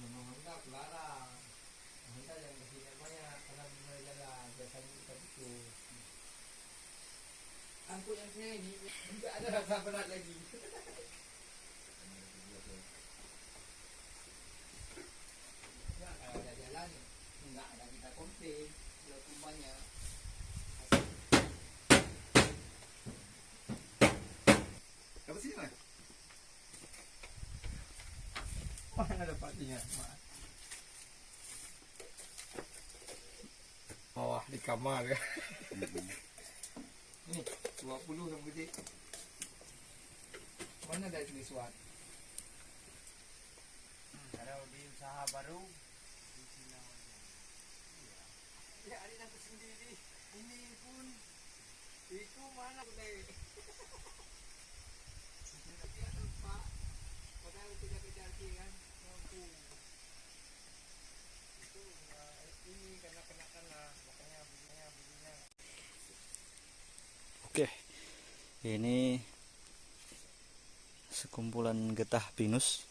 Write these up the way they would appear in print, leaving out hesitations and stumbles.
menganggap larang, menganggap yang bersihnya banyak karena menjalan biasanya kita butuh. Angkut yang saya ini tidak ada rasa berat lagi. Ya, kalau ada jalan, enggak ada kita komplain, walaupun banyak. Apa sih mas? Mana ada patinya? Wah, di kamar ya. Ini 20 sama gede. Mana ada di suat? Kalau di usaha baru Ya, ada yang sendiri. Ini pun itu mana gede? Dia lupa. Padahal kejar-kejar kan mampu. Itu ini karena makanya bunyinya. Oke, ini sekumpulan getah pinus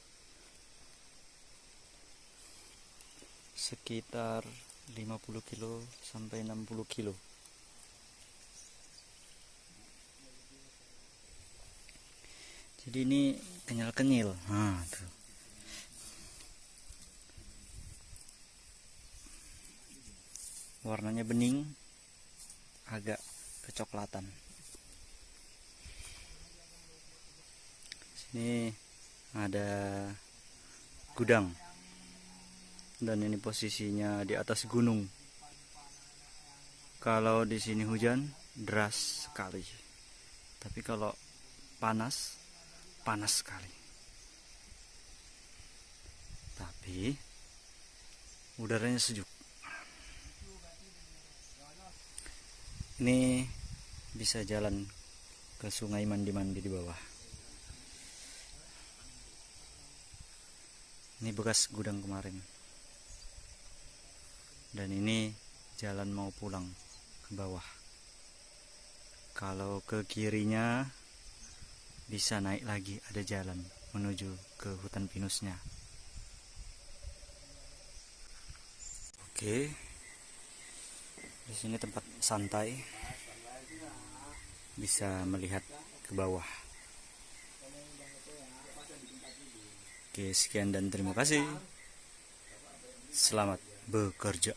sekitar 50 kilo sampai 60 kilo. Jadi ini kenyal-kenyil. Nah, tuh. Warnanya bening, agak kecoklatan. Sini ada gudang. Dan ini posisinya di atas gunung. Kalau di sini hujan, deras sekali. Tapi kalau panas, panas sekali. Tapi udaranya sejuk. Ini bisa jalan ke sungai mandi-mandi di bawah. Ini bekas gudang kemarin. Dan ini jalan mau pulang ke bawah. Kalau ke kirinya bisa naik lagi, ada jalan menuju ke hutan pinusnya. Oke. Di sini tempat santai. Bisa melihat ke bawah. Oke, sekian dan terima kasih. Selamat bekerja.